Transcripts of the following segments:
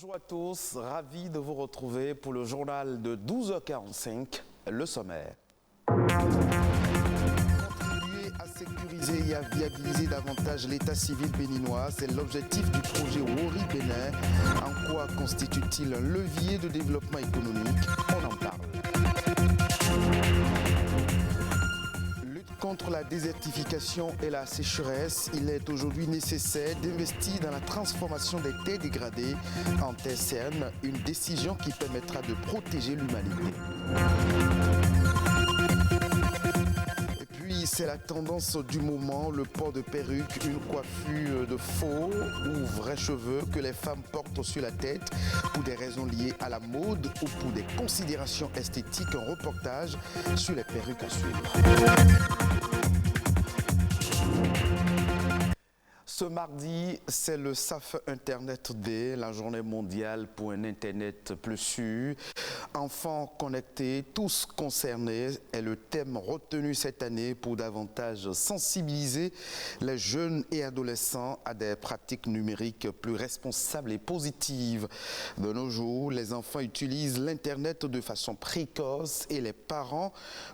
Bonjour à tous, ravi de vous retrouver pour le journal de 12h45, le sommaire. Contribuer à sécuriser et à viabiliser davantage l'état civil béninois, c'est l'objectif du projet Wori Bénin. En quoi constitue-t-il un levier de développement économique? On en parle. Contre la désertification et la sécheresse, il est aujourd'hui nécessaire d'investir dans la transformation des terres dégradées en terres saines, une décision qui permettra de protéger l'humanité. Et puis, c'est la tendance du moment, le port de perruque, une coiffure de faux ou vrais cheveux que les femmes portent sur la tête pour des raisons liées à la mode ou pour des considérations esthétiques. Un reportage sur les perruques à suivre. Ce mardi, c'est le SAF Internet Day, la journée mondiale pour un Internet plus sûr. Enfants connectés, tous concernés, est le thème retenu cette année pour davantage sensibiliser les jeunes et adolescents à des pratiques numériques plus responsables et positives. De nos jours, les enfants utilisent l'Internet de façon précoce et les parents,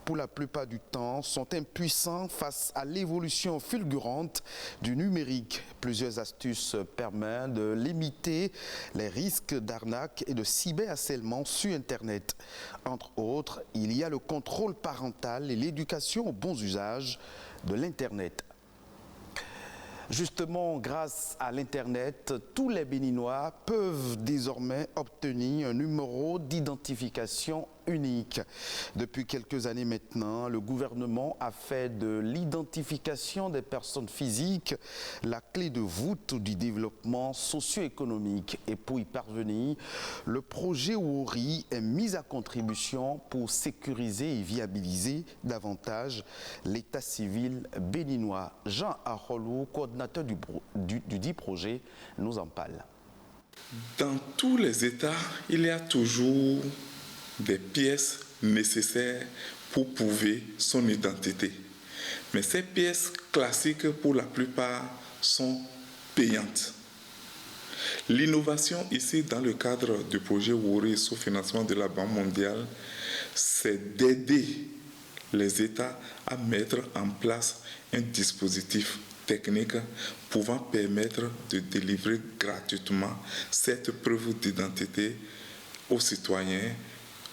pour la plupart du temps, sont impuissants face à l'évolution fulgurante du numérique. Plusieurs astuces permettent de limiter les risques d'arnaque et de cyberharcèlement sur Internet. Entre autres, il y a le contrôle parental et l'éducation aux bons usages de l'Internet. Justement, grâce à l'Internet, tous les Béninois peuvent désormais obtenir un numéro d'identification unique. Depuis quelques années maintenant, le gouvernement a fait de l'identification des personnes physiques la clé de voûte du développement socio-économique. Et pour y parvenir, le projet Wori est mis à contribution pour sécuriser et viabiliser davantage l'état civil béninois. Jean Arolou, coordinateur du dit projet, nous en parle. Dans tous les États, il y a toujours des pièces nécessaires pour prouver son identité. Mais ces pièces classiques, pour la plupart, sont payantes. L'innovation ici, dans le cadre du projet Wori sous financement de la Banque mondiale, c'est d'aider les États à mettre en place un dispositif technique pouvant permettre de délivrer gratuitement cette preuve d'identité aux citoyens,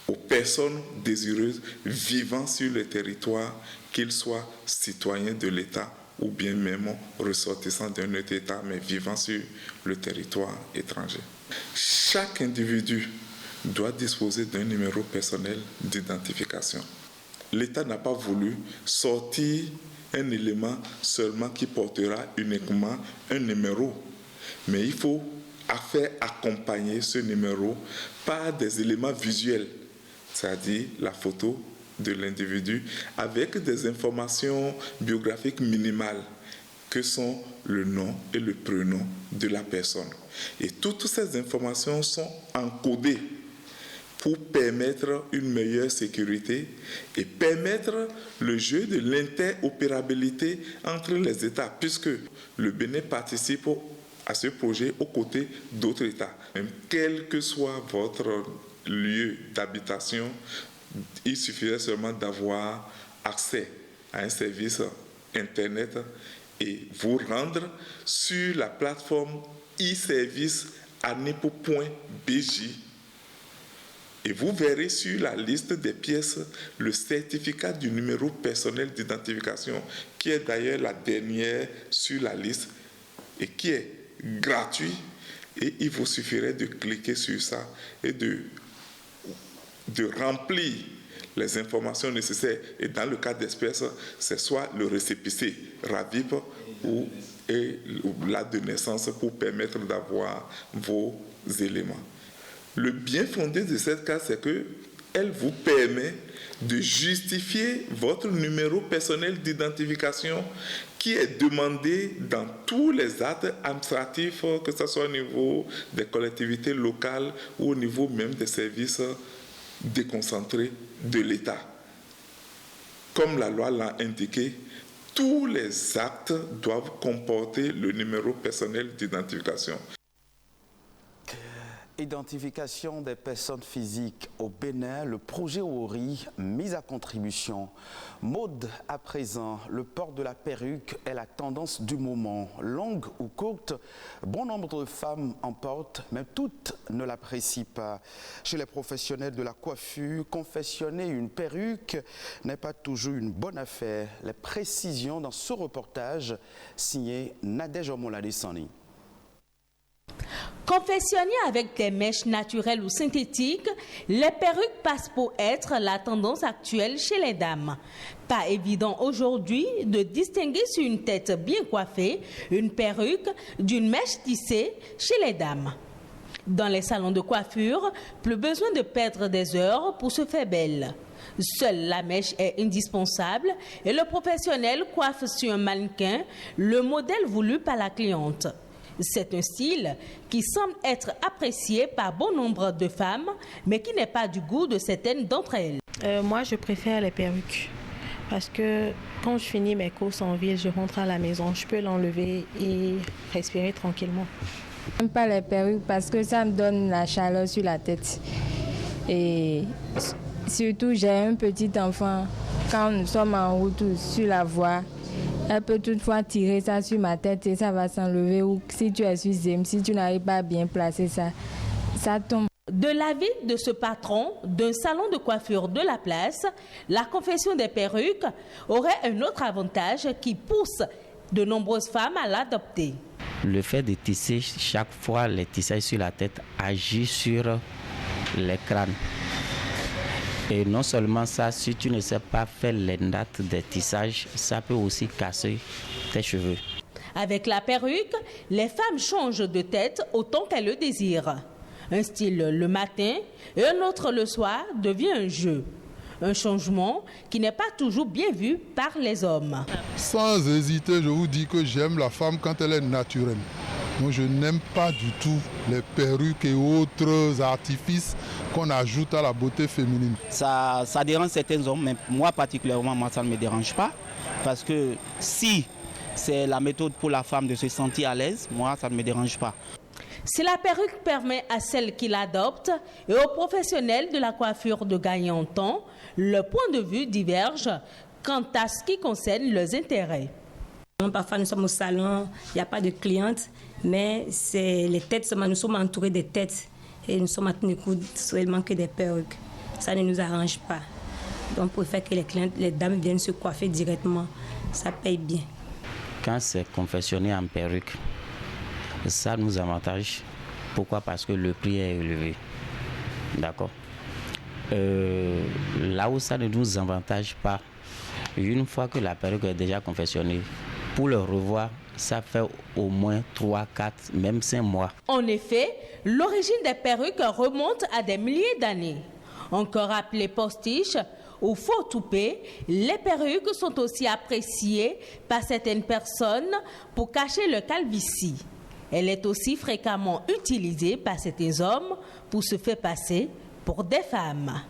aux personnes désireuses vivant sur le territoire, qu'ils soient citoyens de l'État ou bien même ressortissants d'un autre État, mais vivant sur le territoire étranger. Chaque individu doit disposer d'un numéro personnel d'identification. L'État n'a pas voulu sortir un élément seulement qui portera uniquement un numéro, mais il faut faire accompagner ce numéro par des éléments visuels, c'est-à-dire la photo de l'individu avec des informations biographiques minimales que sont le nom et le prénom de la personne. Et toutes ces informations sont encodées pour permettre une meilleure sécurité et permettre le jeu de l'interopérabilité entre les États, puisque le Bénin participe à ce projet aux côtés d'autres États. Même quel que soit votre lieu d'habitation, il suffirait seulement d'avoir accès à un service Internet et vous rendre sur la plateforme e-service anepo.bj. Et vous verrez sur la liste des pièces le certificat du numéro personnel d'identification, qui est d'ailleurs la dernière sur la liste et qui est gratuit. Et il vous suffirait de cliquer sur ça et de remplir les informations nécessaires. Et dans le cas d'espèce, c'est soit le récépissé RAVIP ou la de naissance pour permettre d'avoir vos éléments. Le bien fondé de cette carte, c'est qu'elle vous permet de justifier votre numéro personnel d'identification qui est demandé dans tous les actes administratifs, que ce soit au niveau des collectivités locales ou au niveau même des services déconcentrés de l'État. Comme la loi l'a indiqué, tous les actes doivent comporter le numéro personnel d'identification. Identification des personnes physiques au Bénin, le projet Wori, mise à contribution. Mode à présent, le port de la perruque est la tendance du moment. Longue ou courte, bon nombre de femmes en portent, mais toutes ne l'apprécient pas. Chez les professionnels de la coiffure, confectionner une perruque n'est pas toujours une bonne affaire. Les précisions dans ce reportage signé Nadège Omoladessani. Confectionnées avec des mèches naturelles ou synthétiques, les perruques passent pour être la tendance actuelle chez les dames. Pas évident aujourd'hui de distinguer sur une tête bien coiffée une perruque d'une mèche tissée chez les dames. Dans les salons de coiffure, plus besoin de perdre des heures pour se faire belle. Seule la mèche est indispensable et le professionnel coiffe sur un mannequin le modèle voulu par la cliente. C'est un style qui semble être apprécié par bon nombre de femmes, mais qui n'est pas du goût de certaines d'entre elles. Moi, je préfère les perruques parce que quand je finis mes courses en ville, je rentre à la maison, je peux l'enlever et respirer tranquillement. Je n'aime pas les perruques parce que ça me donne la chaleur sur la tête. Et surtout, j'ai un petit enfant. Quand nous sommes en route sur la voie, elle peut toutefois tirer ça sur ma tête et ça va s'enlever. Ou si tu es sur Zem, si tu n'arrives pas à bien placer ça, ça tombe. De l'avis de ce patron d'un salon de coiffure de la place, la confection des perruques aurait un autre avantage qui pousse de nombreuses femmes à l'adopter. Le fait de tisser chaque fois les tissages sur la tête agit sur les crânes. Et non seulement ça, si tu ne sais pas faire les nattes des tissages, ça peut aussi casser tes cheveux. Avec la perruque, les femmes changent de tête autant qu'elles le désirent. Un style le matin et un autre le soir devient un jeu. Un changement qui n'est pas toujours bien vu par les hommes. Sans hésiter, je vous dis que j'aime la femme quand elle est naturelle. Moi, je n'aime pas du tout les perruques et autres artifices qu'on ajoute à la beauté féminine. Ça dérange certains hommes, mais moi particulièrement, ça ne me dérange pas. Parce que si c'est la méthode pour la femme de se sentir à l'aise, moi, ça ne me dérange pas. Si la perruque permet à celles qui l'adoptent et aux professionnels de la coiffure de gagner en temps, le point de vue diverge quant à ce qui concerne leurs intérêts. Parfois, nous sommes au salon, il n'y a pas de clientes, mais c'est les têtes, nous sommes entourés de têtes et nous sommes en train de coudre seulement que des perruques. Ça ne nous arrange pas. Donc, pour faire que les dames viennent se coiffer directement, ça paye bien. Quand c'est confectionné en perruque, ça nous avantage. Pourquoi? Parce que le prix est élevé. D'accord. Là où ça ne nous avantage pas, une fois que la perruque est déjà confectionnée, pour le revoir, ça fait au moins 3, 4, même 5 mois. En effet, l'origine des perruques remonte à des milliers d'années. Encore appelées postiches ou faux toupets, les perruques sont aussi appréciées par certaines personnes pour cacher le calvitie. Elle est aussi fréquemment utilisée par certains hommes pour se faire passer pour des femmes.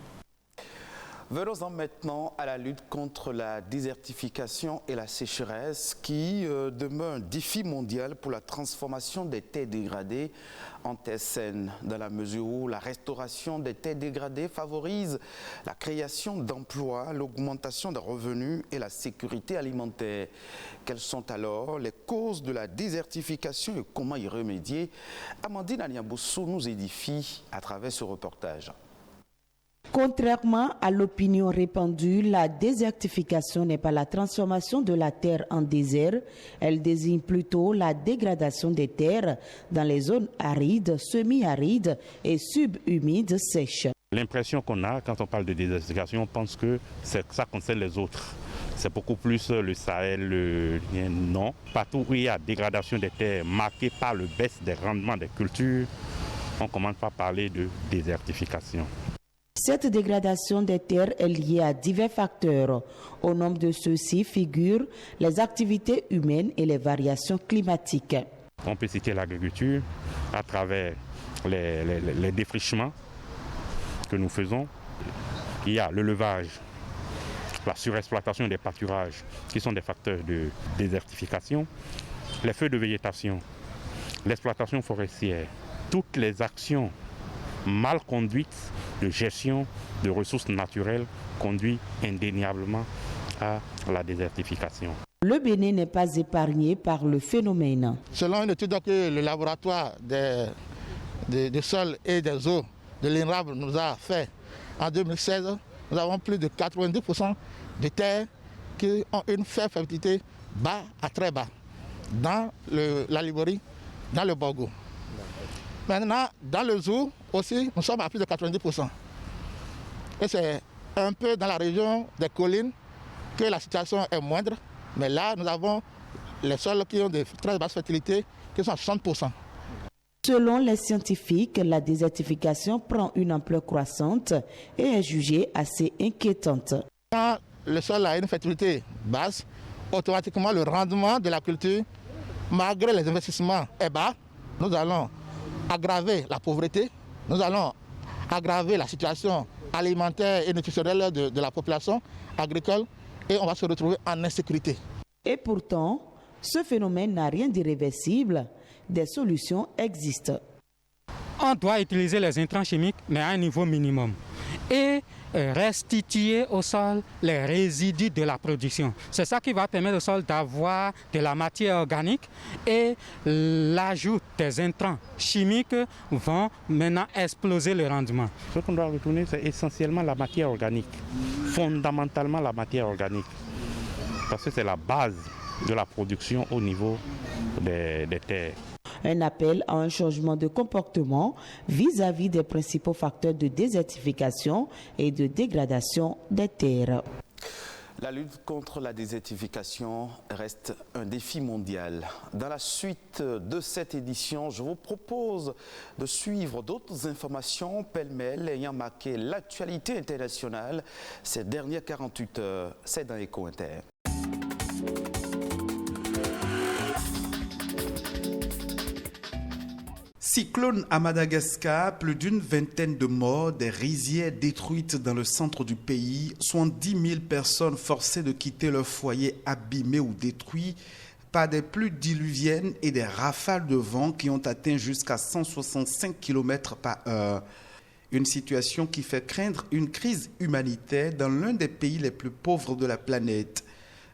Venons-en maintenant à la lutte contre la désertification et la sécheresse qui demeure un défi mondial pour la transformation des terres dégradées en terres saines, dans la mesure où la restauration des terres dégradées favorise la création d'emplois, l'augmentation des revenus et la sécurité alimentaire. Quelles sont alors les causes de la désertification et comment y remédier? Amandine Aniaboussou nous édifie à travers ce reportage. Contrairement à l'opinion répandue, la désertification n'est pas la transformation de la terre en désert. Elle désigne plutôt la dégradation des terres dans les zones arides, semi-arides et subhumides sèches. L'impression qu'on a quand on parle de désertification, on pense que ça concerne les autres. C'est beaucoup plus le Sahel, non. Partout où il y a dégradation des terres marquée par le baisse des rendements des cultures, on commence par parler de désertification. Cette dégradation des terres est liée à divers facteurs. Au nombre de ceux-ci figurent les activités humaines et les variations climatiques. On peut citer l'agriculture à travers les défrichements que nous faisons. Il y a le levage, la surexploitation des pâturages qui sont des facteurs de désertification, les feux de végétation, l'exploitation forestière. Toutes les actions mal conduite de gestion de ressources naturelles conduit indéniablement à la désertification. Le Bénin n'est pas épargné par le phénomène. Selon une étude que le laboratoire des sols et des eaux de l'INRAB nous a fait en 2016, nous avons plus de 90% de terres qui ont une faible fertilité bas à très bas dans la Liborie, dans le Borgo. Maintenant, dans le Zou aussi, nous sommes à plus de 90%. Et c'est un peu dans la région des collines que la situation est moindre. Mais là, nous avons les sols qui ont de très basses fertilités, qui sont à 60%. Selon les scientifiques, la désertification prend une ampleur croissante et est jugée assez inquiétante. Quand le sol a une fertilité basse, automatiquement le rendement de la culture, malgré les investissements, est bas. Nous allons aggraver la pauvreté, nous allons aggraver la situation alimentaire et nutritionnelle de la population agricole et on va se retrouver en insécurité. Et pourtant, ce phénomène n'a rien d'irréversible. Des solutions existent. On doit utiliser les intrants chimiques, mais à un niveau minimum. Et restituer au sol les résidus de la production. C'est ça qui va permettre au sol d'avoir de la matière organique et l'ajout des intrants chimiques vont maintenant exploser le rendement. Ce qu'on doit retourner, c'est essentiellement la matière organique, fondamentalement la matière organique, parce que c'est la base de la production au niveau des terres. Un appel à un changement de comportement vis-à-vis des principaux facteurs de désertification et de dégradation des terres. La lutte contre la désertification reste un défi mondial. Dans la suite de cette édition, je vous propose de suivre d'autres informations pêle-mêle ayant marqué l'actualité internationale ces dernières 48 heures. C'est dans Éco Inter. Cyclone à Madagascar, plus d'une vingtaine de morts, des rizières détruites dans le centre du pays, 70 000 personnes forcées de quitter leur foyer abîmés ou détruits par des pluies diluviennes et des rafales de vent qui ont atteint jusqu'à 165 km/h. Une situation qui fait craindre une crise humanitaire dans l'un des pays les plus pauvres de la planète.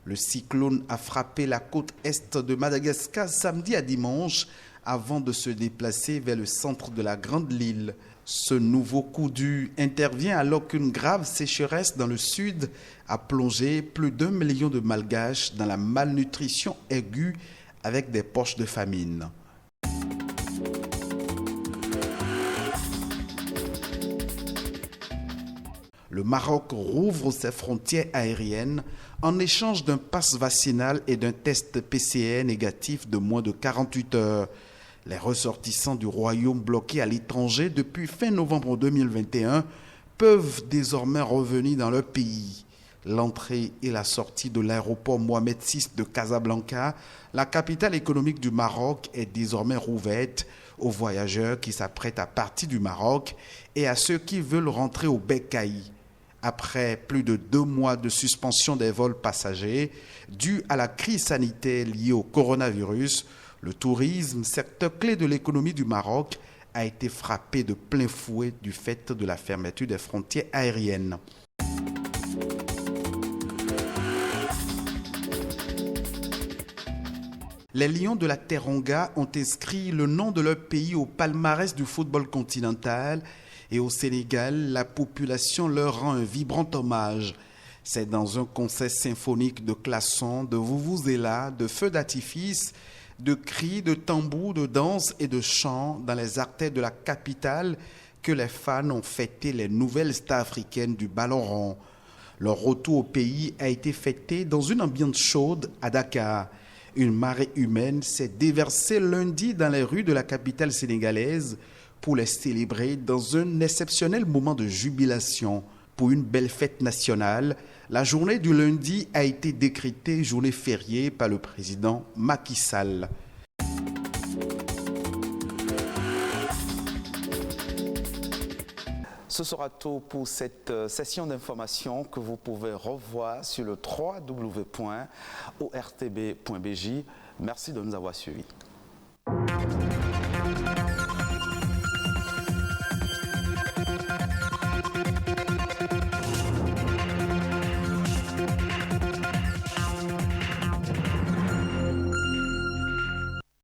Le cyclone a frappé la côte est de Madagascar samedi à dimanche, avant de se déplacer vers le centre de la Grande Île. Ce nouveau coup dur intervient alors qu'une grave sécheresse dans le sud a plongé plus d'1 million de Malgaches dans la malnutrition aiguë avec des poches de famine. Le Maroc rouvre ses frontières aériennes en échange d'un pass vaccinal et d'un test PCR négatif de moins de 48 heures. Les ressortissants du royaume bloqués à l'étranger depuis fin novembre 2021 peuvent désormais revenir dans leur pays. L'entrée et la sortie de l'aéroport Mohamed VI de Casablanca, la capitale économique du Maroc, est désormais rouverte aux voyageurs qui s'apprêtent à partir du Maroc et à ceux qui veulent rentrer au Becaï. Après plus de 2 mois de suspension des vols passagers due à la crise sanitaire liée au coronavirus, le tourisme, secteur clé de l'économie du Maroc, a été frappé de plein fouet du fait de la fermeture des frontières aériennes. Les Lions de la Teranga ont inscrit le nom de leur pays au palmarès du football continental et au Sénégal, la population leur rend un vibrant hommage. C'est dans un concert symphonique de klaxons, de vuvuzela, de feux d'artifice, de cris, de tambours, de danse et de chants dans les artères de la capitale que les fans ont fêté les nouvelles stars africaines du ballon rond. Leur retour au pays a été fêté dans une ambiance chaude à Dakar. Une marée humaine s'est déversée lundi dans les rues de la capitale sénégalaise pour les célébrer dans un exceptionnel moment de jubilation. Pour une belle fête nationale, la journée du lundi a été décrétée journée fériée par le président Macky Sall. Ce sera tout pour cette session d'information que vous pouvez revoir sur le www.ortb.bj. Merci de nous avoir suivis.